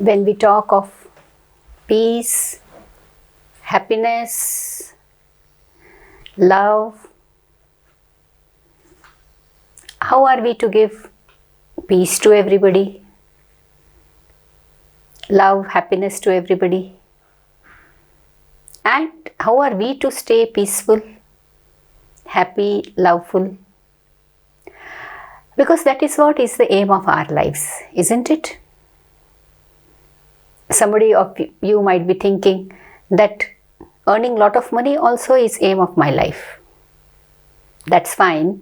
When we talk of peace, happiness, love, how are we to give peace to everybody, love, happiness to everybody? And how are we to stay peaceful, happy, loveful? Because that is what is the aim of our lives, isn't it? Somebody of you might be thinking that earning lot of money also is aim of my life. That's fine.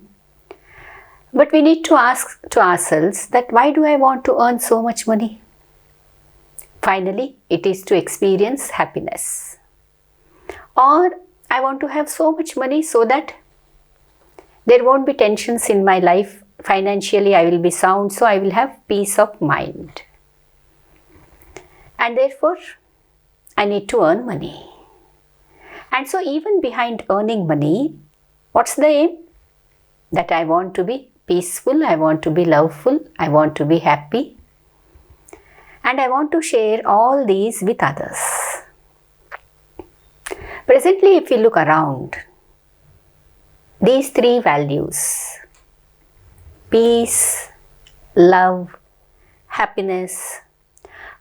But we need to ask to ourselves that why do I want to earn so much money? Finally, it is to experience happiness. Or I want to have so much money so that there won't be tensions in my life. Financially, I will be sound, so I will have peace of mind. And therefore, I need to earn money. And so even behind earning money, what's the aim? That I want to be peaceful, I want to be loveful, I want to be happy. And I want to share all these with others. Presently, if we look around, these three values, peace, love, happiness,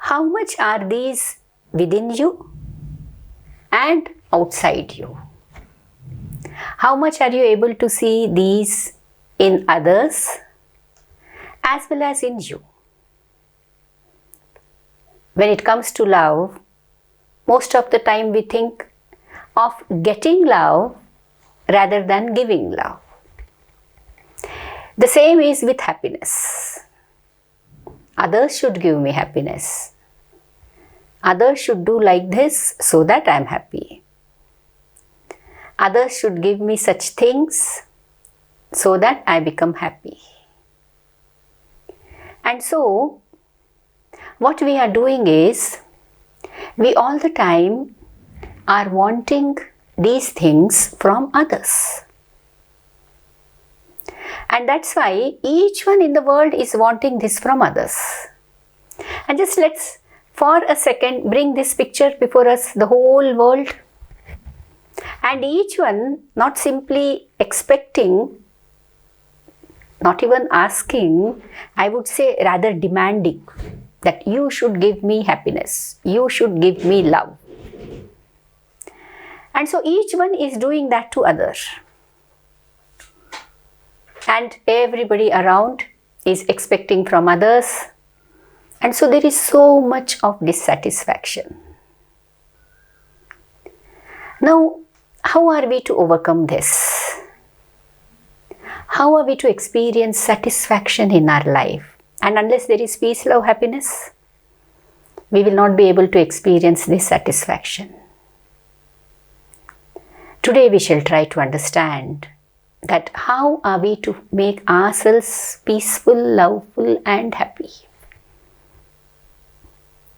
how much are these within you and outside you? How much are you able to see these in others as well as in you? When it comes to love, most of the time we think of getting love rather than giving love. The same is with happiness. Others should give me happiness. Others should do like this so that I am happy. Others should give me such things so that I become happy. And so, what we are doing is, we all the time are wanting these things from others. And that's why each one in the world is wanting this from others. And just let's for a second bring this picture before us, the whole world. And each one not simply expecting, not even asking, I would say rather demanding that you should give me happiness, you should give me love. And so each one is doing that to others. And everybody around is expecting from others. And so there is so much of dissatisfaction. Now, how are we to overcome this? How are we to experience satisfaction in our life? And unless there is peace, love, happiness, we will not be able to experience this satisfaction. Today we shall try to understand that how are we to make ourselves peaceful, loveful and happy.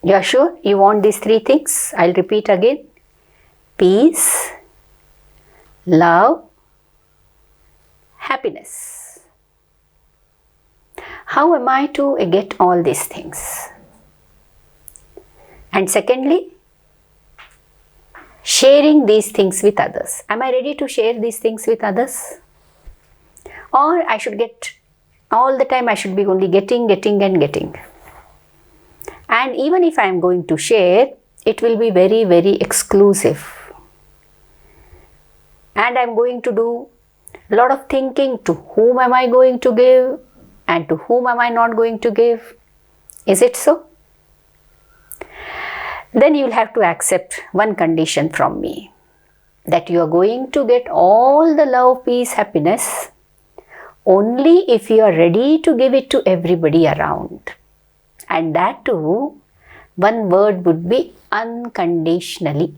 You are sure you want these three things? I'll repeat again. Peace, love, happiness. How am I to get all these things? And secondly, sharing these things with others. Am I ready to share these things with others? Or I should get, all the time I should be only getting and getting. And even if I am going to share, it will be very, very exclusive. And I am going to do a lot of thinking, to whom am I going to give and to whom am I not going to give. Is it so? Then you will have to accept one condition from me, that you are going to get all the love, peace, happiness only if you are ready to give it to everybody around. And that too, one word would be unconditionally.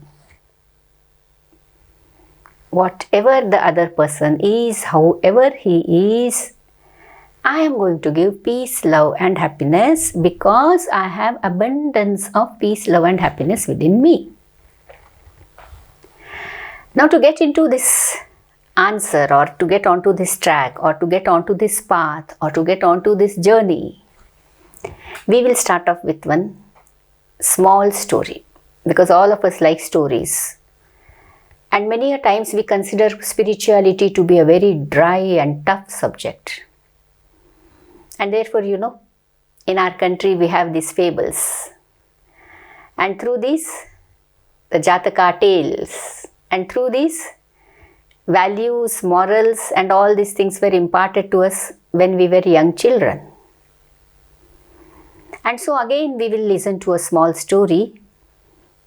Whatever the other person is, however he is, I am going to give peace, love and happiness because I have abundance of peace, love and happiness within me. Now to get into this answer, or to get onto this track, or to get onto this path, or to get onto this journey, we will start off with one small story, because all of us like stories. And many a times we consider spirituality to be a very dry and tough subject. And therefore, in our country we have these fables. And through these, the Jataka tales, and through these, values, morals, and all these things were imparted to us when we were young children. And so again we will listen to a small story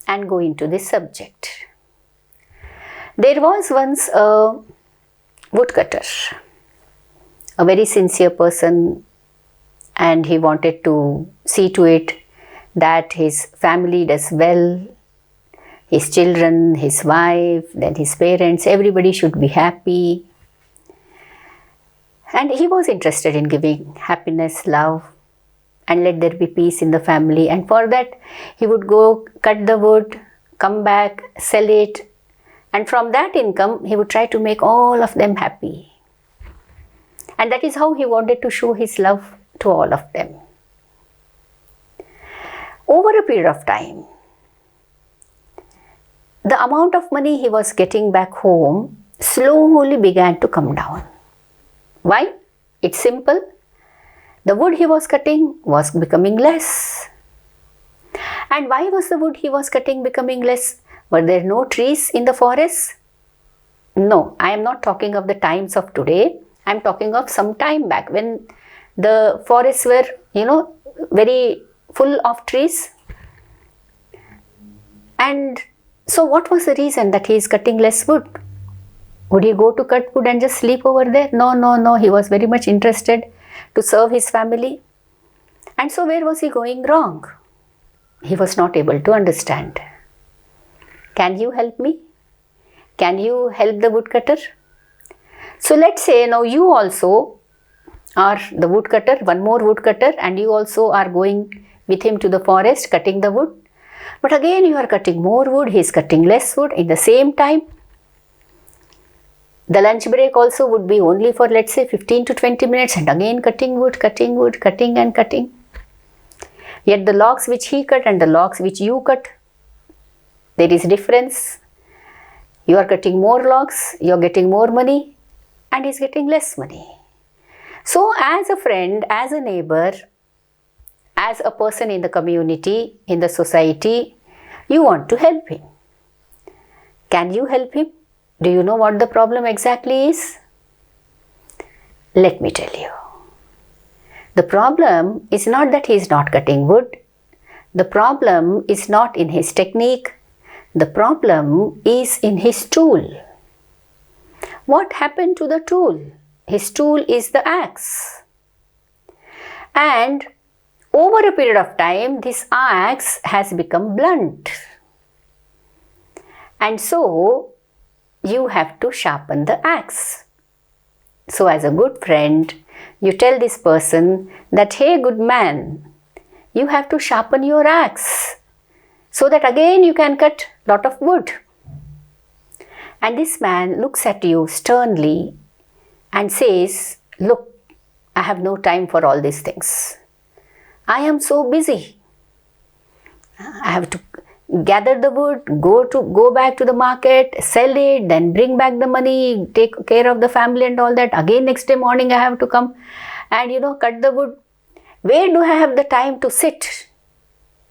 and go into this subject. There was once a woodcutter, a very sincere person, and he wanted to see to it that his family does well, his children, his wife, then his parents, everybody should be happy. And he was interested in giving happiness, love, and let there be peace in the family. And for that, he would go cut the wood, come back, sell it, and from that income, he would try to make all of them happy. And that is how he wanted to show his love to all of them. Over a period of time, the amount of money he was getting back home slowly began to come down. Why? It's simple. The wood he was cutting was becoming less. And why was the wood he was cutting becoming less? Were there no trees in the forest? No, I am not talking of the times of today. I am talking of some time back when the forests were, very full of trees. And so what was the reason that he is cutting less wood? Would he go to cut wood and just sleep over there? No. He was very much interested to serve his family. And so where was he going wrong? He was not able to understand. Can you help me? Can you help the woodcutter? So let's say now you also are the woodcutter, one more woodcutter, and you also are going with him to the forest cutting the wood. But again you are cutting more wood, he is cutting less wood in the same time. The lunch break also would be only for, let's say, 15 to 20 minutes, and again cutting wood, cutting and cutting. Yet the logs which he cut and the logs which you cut, there is difference. You are cutting more logs, you are getting more money, and he is getting less money. So as a friend, as a neighbor, as a person in the community, in the society, you want to help him. Can you help him? Do you know what the problem exactly is? Let me tell you. The problem is not that he is not cutting wood. The problem is not in his technique. The problem is in his tool. What happened to the tool? His tool is the axe. And over a period of time, this axe has become blunt. And so, you have to sharpen the axe. So as a good friend, you tell this person that, hey good man, you have to sharpen your axe so that again you can cut lot of wood. And this man looks at you sternly and says, look, I have no time for all these things. I am so busy. I have to gather the wood, go back to the market, sell it, then bring back the money, take care of the family and all that. Again next day morning I have to come and cut the wood. Where do I have the time to sit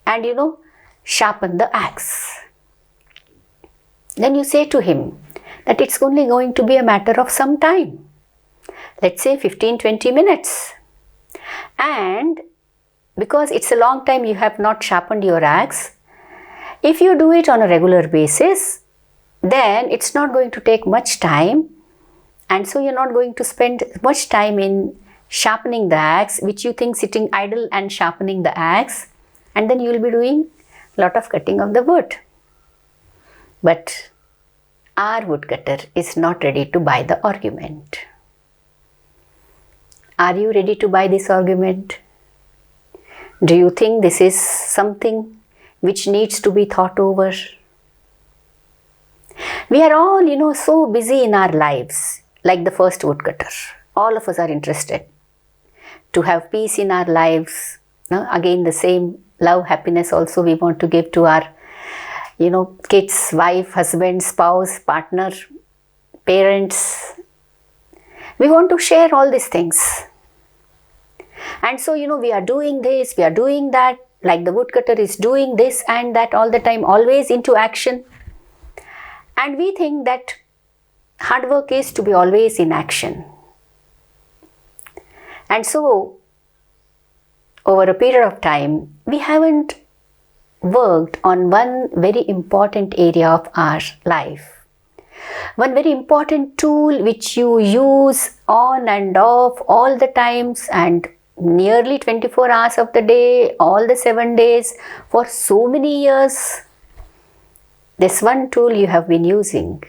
and sharpen the axe? Then you say to him that it's only going to be a matter of some time. Let's say 15-20 minutes. And because it's a long time you have not sharpened your axe, if you do it on a regular basis, then it's not going to take much time, and so you're not going to spend much time in sharpening the axe, which you think sitting idle and sharpening the axe, and then you will be doing a lot of cutting of the wood. But our woodcutter is not ready to buy the argument. Are you ready to buy this argument? Do you think this is something which needs to be thought over? We are all, so busy in our lives, like the first woodcutter. All of us are interested to have peace in our lives. Again, the same love, happiness also we want to give to our, kids, wife, husband, spouse, partner, parents. We want to share all these things. And so, we are doing this, we are doing that, like the woodcutter is doing this and that all the time, always into action. And we think that hard work is to be always in action. And so, over a period of time, we haven't worked on one very important area of our life. One very important tool which you use on and off all the times and nearly 24 hours of the day, all the 7 days, for so many years. This one tool you have been using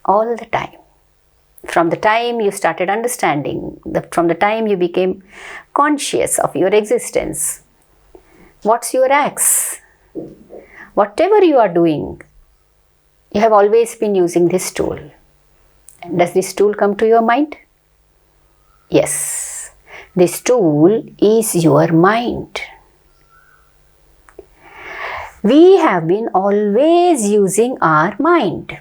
all the time. From the time you started understanding, from the time you became conscious of your existence. What's your axe? Whatever you are doing, you have always been using this tool. Does this tool come to your mind? Yes. This tool is your mind. We have been always using our mind,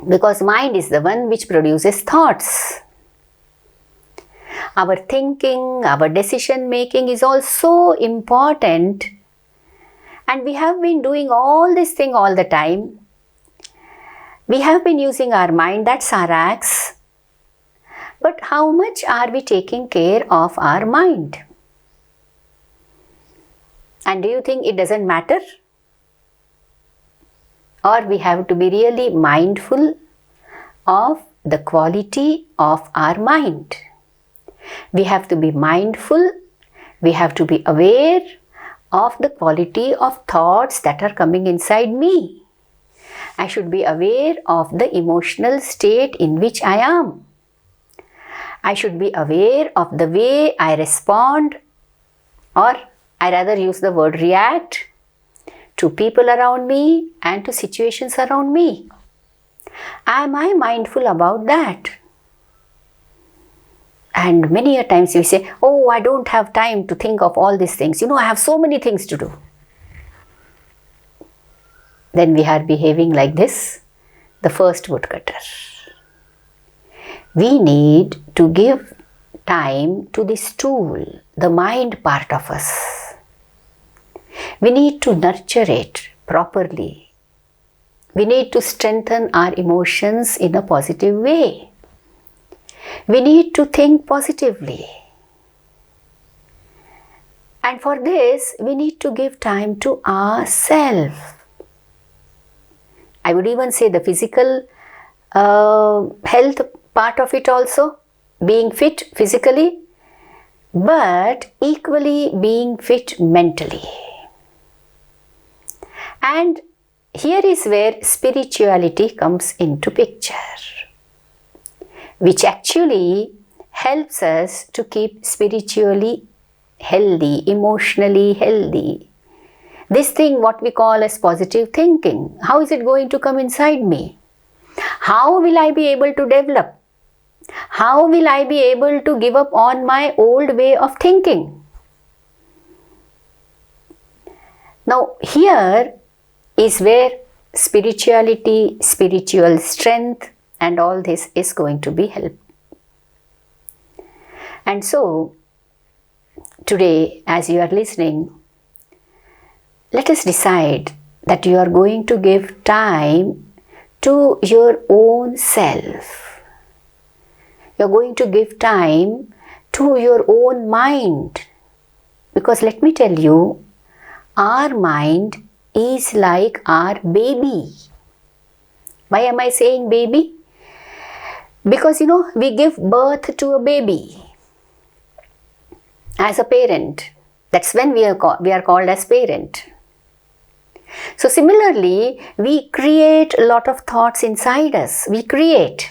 because mind is the one which produces thoughts. Our thinking, our decision making is also important, and we have been doing all this thing all the time. We have been using our mind, that's our axe. But how much are we taking care of our mind? And do you think it doesn't matter? Or we have to be really mindful of the quality of our mind. We have to be mindful, we have to be aware of the quality of thoughts that are coming inside me. I should be aware of the emotional state in which I am. I should be aware of the way I respond, or I rather use the word react, to people around me and to situations around me. Am I mindful about that? And many a times we say, oh, I don't have time to think of all these things. I have so many things to do. Then we are behaving like this, the first woodcutter. We need to give time to this tool, the mind part of us. We need to nurture it properly. We need to strengthen our emotions in a positive way. We need to think positively. And for this, we need to give time to ourselves. I would even say the physical health part of it also, being fit physically, but equally being fit mentally. And here is where spirituality comes into picture, which actually helps us to keep spiritually healthy, emotionally healthy. This thing what we call as positive thinking, how is it going to come inside me? How will I be able to develop? How will I be able to give up on my old way of thinking? Now here is where spirituality, spiritual strength and all this is going to be helped. And so today, as you are listening, let us decide that you are going to give time to your own self. You are going to give time to your own mind. Because let me tell you, our mind is like our baby. Why am I saying baby? Because we give birth to a baby as a parent. That's when we are called as parent. So similarly, we create a lot of thoughts inside us. We create.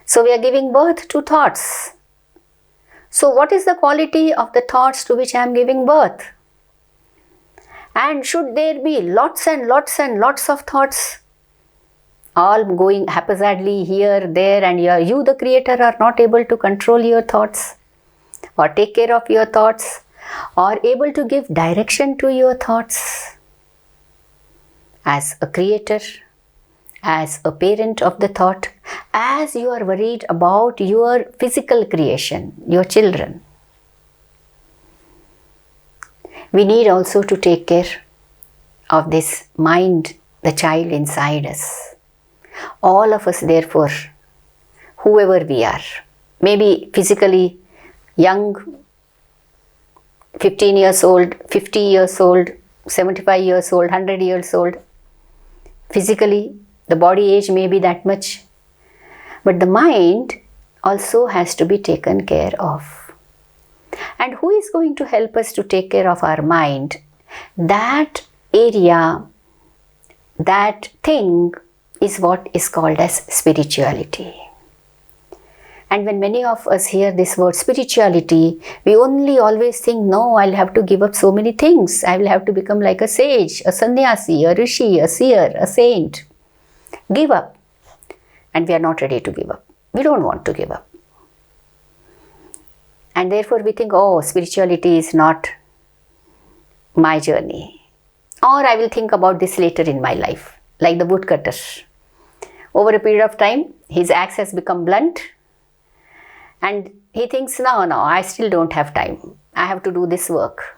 So we are giving birth to thoughts. So what is the quality of the thoughts to which I am giving birth? And should there be lots and lots and lots of thoughts all going haphazardly here, there, and you the creator are not able to control your thoughts or take care of your thoughts? or able to give direction to your thoughts as a creator, as a parent of the thought, as you are worried about your physical creation, your children. We need also to take care of this mind, the child inside us. All of us, therefore, whoever we are, maybe physically young, 15 years old, 50 years old, 75 years old, 100 years old, physically the body age may be that much, but the mind also has to be taken care of. And who is going to help us to take care of our mind? That area, that thing is what is called as spirituality. And when many of us hear this word spirituality, we only always think, no, I'll have to give up so many things. I will have to become like a sage, a sannyasi, a rishi, a seer, a saint. Give up. And we are not ready to give up. We don't want to give up. And therefore we think, oh, spirituality is not my journey. Or I will think about this later in my life, like the woodcutter. Over a period of time, his axe has become blunt and he thinks, no, I still don't have time. I have to do this work.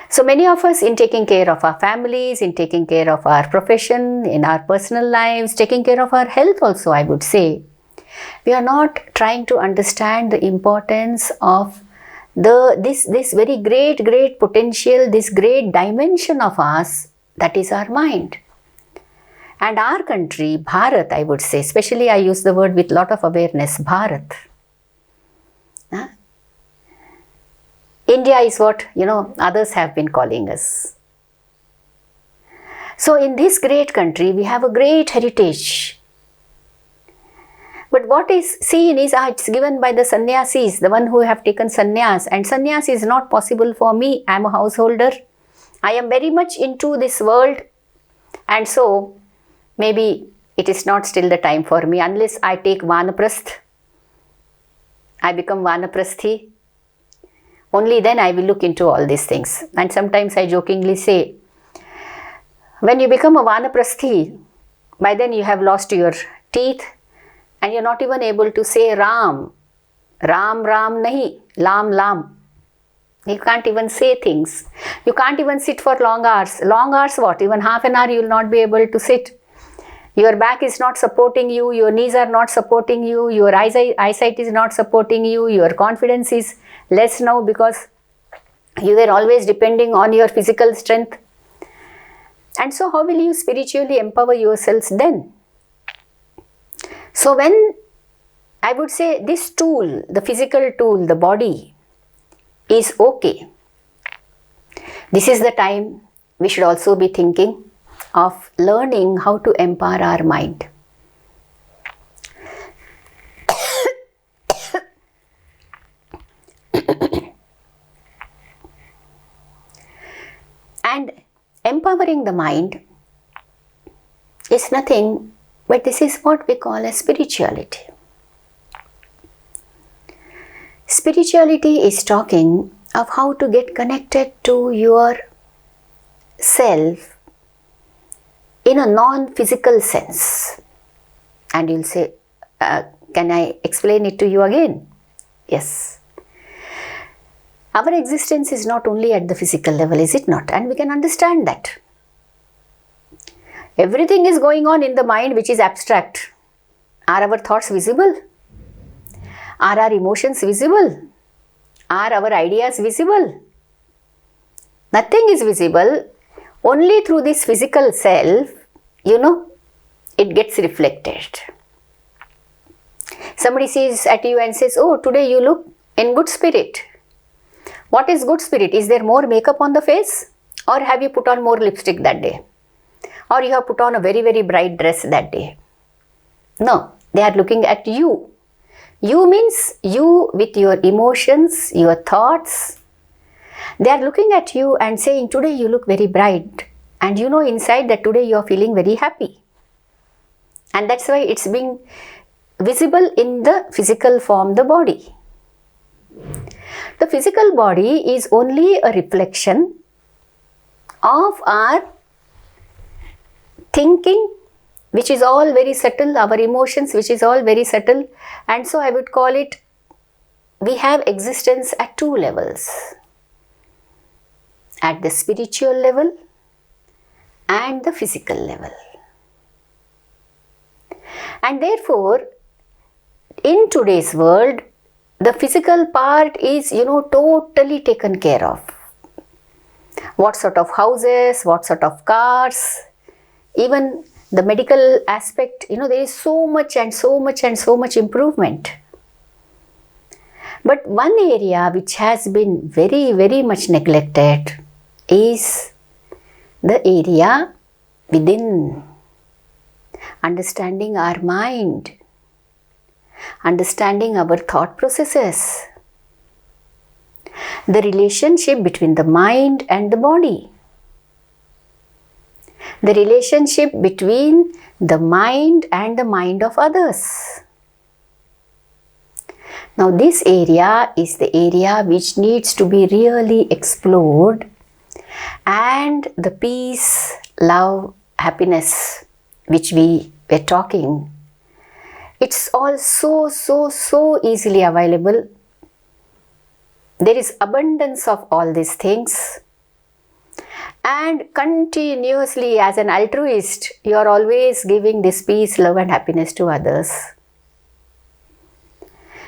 So many of us, in taking care of our families, in taking care of our profession, in our personal lives, taking care of our health also, I would say, we are not trying to understand the importance of this very great potential, this great dimension of us, that is our mind. And our country, Bharat, I would say, especially I use the word with lot of awareness, Bharat. India is what, others have been calling us. So in this great country, we have a great heritage. But what is seen is, it's given by the sannyasis, the one who have taken sannyas. And sannyas is not possible for me. I am a householder. I am very much into this world. And so, maybe it is not still the time for me unless I take Vanaprasth. I become Vanaprasthi. Only then I will look into all these things. And sometimes I jokingly say, when you become a Vanaprasthi, by then you have lost your teeth and you're not even able to say Ram. Ram, Ram nahi, Lam, Lam. You can't even say things. You can't even sit for long hours. Long hours what? Even half an hour you will not be able to sit. Your back is not supporting you, your knees are not supporting you, your eyesight is not supporting you, your confidence is less now because you were always depending on your physical strength. And so how will you spiritually empower yourselves then? So when I would say this tool, the physical tool, the body is okay, this is the time we should also be thinking of learning how to empower our mind. And empowering the mind is nothing but this is what we call as spirituality. Spirituality is talking of how to get connected to your self in a non-physical sense. And you'll say, can I explain it to you again? Yes. Our existence is not only at the physical level, is it not? And we can understand that. Everything is going on in the mind which is abstract. Are our thoughts visible? Are our emotions visible? Are our ideas visible? Nothing is visible. Only through this physical self, it gets reflected. Somebody sees at you and says, oh, today you look in good spirit. What is good spirit? Is there more makeup on the face? Or have you put on more lipstick that day? Or you have put on a very, very bright dress that day? No, they are looking at you. You means you with your emotions, your thoughts. They are looking at you and saying, today you look very bright. And inside that today you are feeling very happy. And that's why it's being visible in the physical form, the body. The physical body is only a reflection of our thinking, which is all very subtle, our emotions, which is all very subtle. And so I would call it, we have existence at two levels, at the spiritual level and the physical level. And therefore, in today's world, the physical part is, totally taken care of. What sort of houses, what sort of cars, even the medical aspect, there is so much and so much and so much improvement. But one area which has been very, very much neglected is the area within. Understanding our mind, understanding our thought processes, the relationship between the mind and the body, the relationship between the mind and the mind of others. Now this area is the area which needs to be really explored, and the peace, love, happiness which we were talking, it's all so easily available. There is abundance of all these things, and continuously as an altruist, you are always giving this peace, love and happiness to others.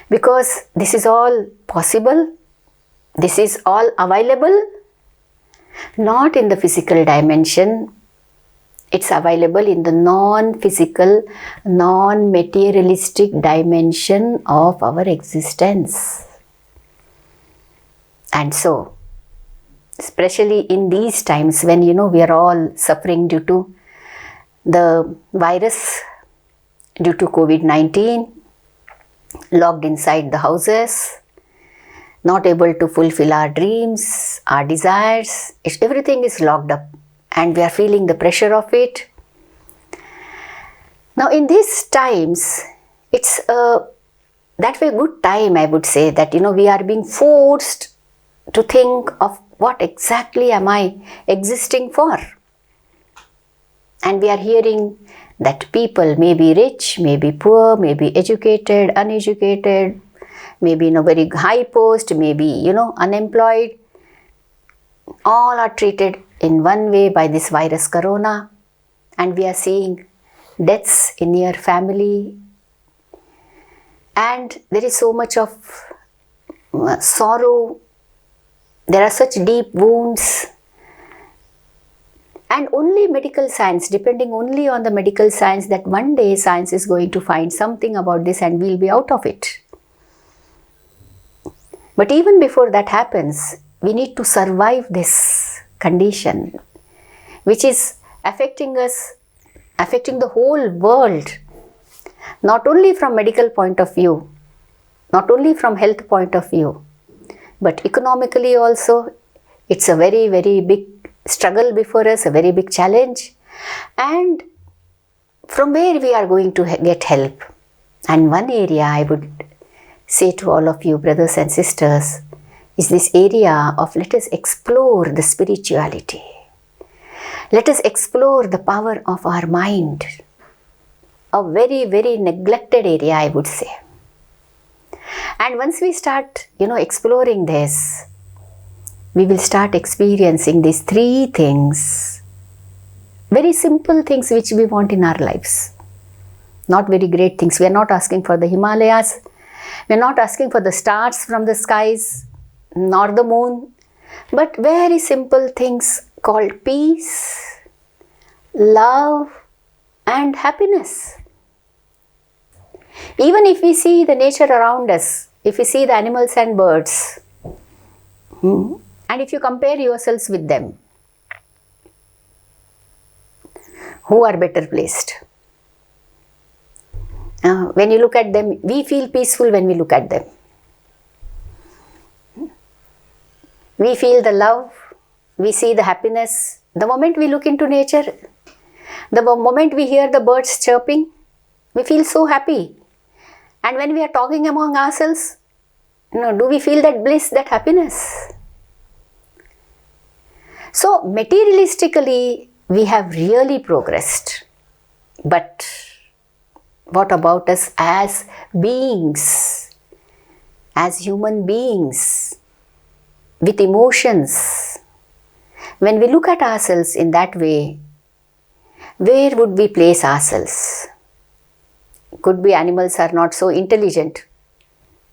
Because this is all possible, this is all available, not in the physical dimension. It's available in the non-physical, non-materialistic dimension of our existence. And so, especially in these times when we are all suffering due to the virus, due to COVID-19, locked inside the houses, not able to fulfill our dreams, our desires, everything is locked up. And we are feeling the pressure of it. Now in these times, it's that way good time, I would say, that we are being forced to think of what exactly am I existing for. And we are hearing that people may be rich, may be poor, may be educated, uneducated, maybe in a very high post, maybe unemployed. All are treated in one way by this virus corona, and we are seeing deaths in your family, and there is so much of sorrow, there are such deep wounds, and only medical science, depending only on the medical science, that one day science is going to find something about this and we'll be out of it. But even before that happens, we need to survive this condition, which is affecting us, affecting the whole world, not only from medical point of view, not only from health point of view, but economically also. It's a very, very big struggle before us, a very big challenge, and from where we are going to get help. And one area I would say to all of you, brothers and sisters, is this area of let us explore the spirituality. Let us explore the power of our mind. A very, very neglected area, I would say. And once we start, exploring this, we will start experiencing these three things. Very simple things which we want in our lives. Not very great things. We are not asking for the Himalayas. We are not asking for the stars from the skies, nor the moon, but very simple things called peace, love and happiness. Even if we see the nature around us, if we see the animals and birds, and if you compare yourselves with them, who are better placed? When you look at them, we feel peaceful when we look at them. We feel the love, we see the happiness. The moment we look into nature, the moment we hear the birds chirping, we feel so happy. And when we are talking among ourselves, Do we feel that bliss, that happiness? So materialistically, we have really progressed. But what about us as beings, as human beings, with emotions? When we look at ourselves in that way, where would we place ourselves? Could be animals are not so intelligent,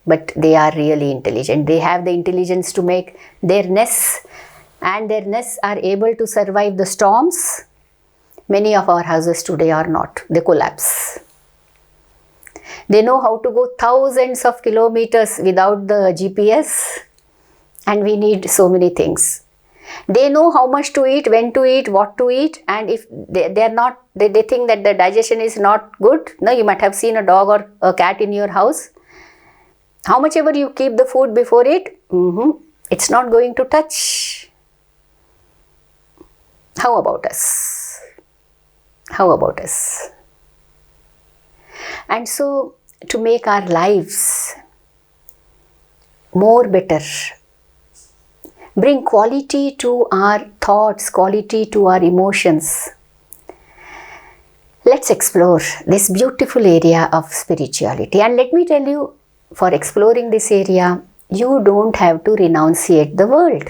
but they are really intelligent. They have the intelligence to make their nests, and their nests are able to survive the storms. Many of our houses today are not. They collapse. They know how to go thousands of kilometers without the GPS, and we need so many things. They know how much to eat, when to eat, what to eat, and if they think that the digestion is not good. No, you might have seen a dog or a cat in your house. How much ever you keep the food before it, it's not going to touch. How about us? How about us? And so, to make our lives more better, bring quality to our thoughts, quality to our emotions, let's explore this beautiful area of spirituality. And let me tell you, for exploring this area, you don't have to renunciate the world.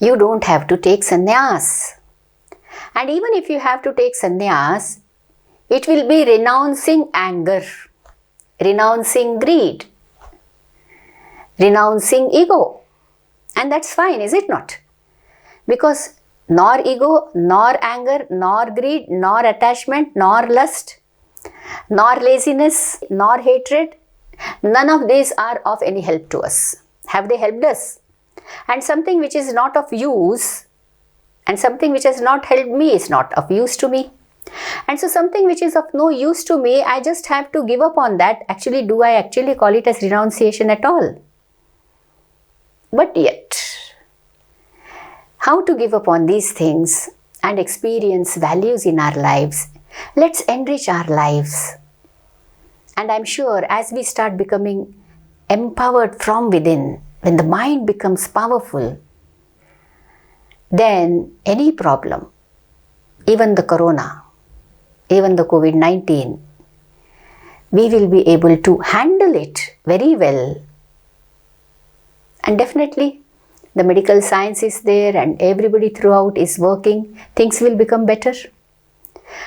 You don't have to take sannyas. And even if you have to take sannyas, it will be renouncing anger, renouncing greed, renouncing ego. And that's fine, is it not? Because nor ego, nor anger, nor greed, nor attachment, nor lust, nor laziness, nor hatred, none of these are of any help to us. Have they helped us? And something which is not of use and something which has not helped me is not of use to me. And so something which is of no use to me, I just have to give up on that. Actually, do I actually call it as renunciation at all? But yet, how to give up on these things and experience values in our lives? Let's enrich our lives. And I'm sure as we start becoming empowered from within, when the mind becomes powerful, then any problem, even the corona, even the COVID-19, we will be able to handle it very well. And definitely, the medical science is there and everybody throughout is working. Things will become better.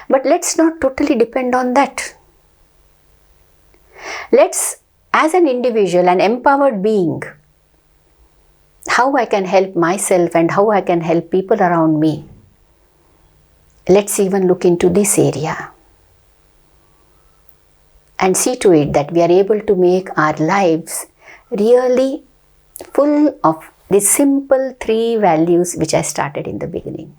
But let's not totally depend on that. Let's, as an individual, an empowered being, how I can help myself and how I can help people around me. Let's even look into this area and see to it that we are able to make our lives really full of the simple 3 values which I started in the beginning.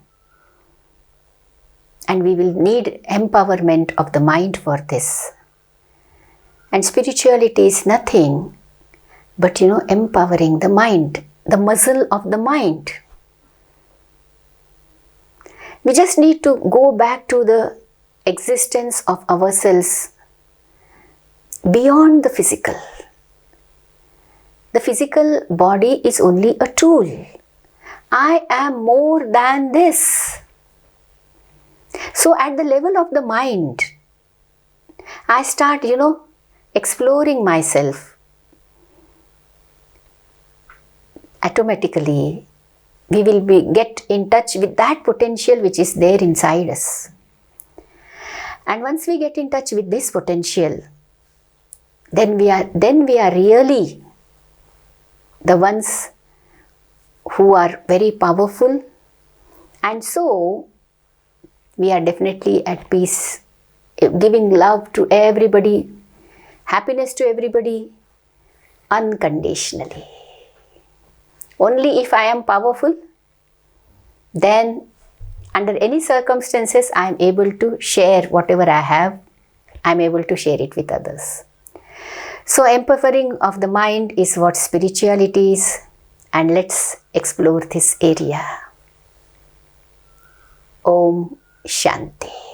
And we will need empowerment of the mind for this. And spirituality is nothing but, empowering the mind, the muscle of the mind. We just need to go back to the existence of ourselves beyond the physical. The physical body is only a tool. I am more than this. So at the level of the mind, I start, exploring myself. Automatically, we will get in touch with that potential which is there inside us. And once we get in touch with this potential, then we are really the ones who are very powerful, and so we are definitely at peace, giving love to everybody, happiness to everybody, unconditionally. Only if I am powerful, then under any circumstances I am able to share whatever I have, I am able to share it with others. So empowering of the mind is what spirituality is, and let's explore this area. Om Shanti.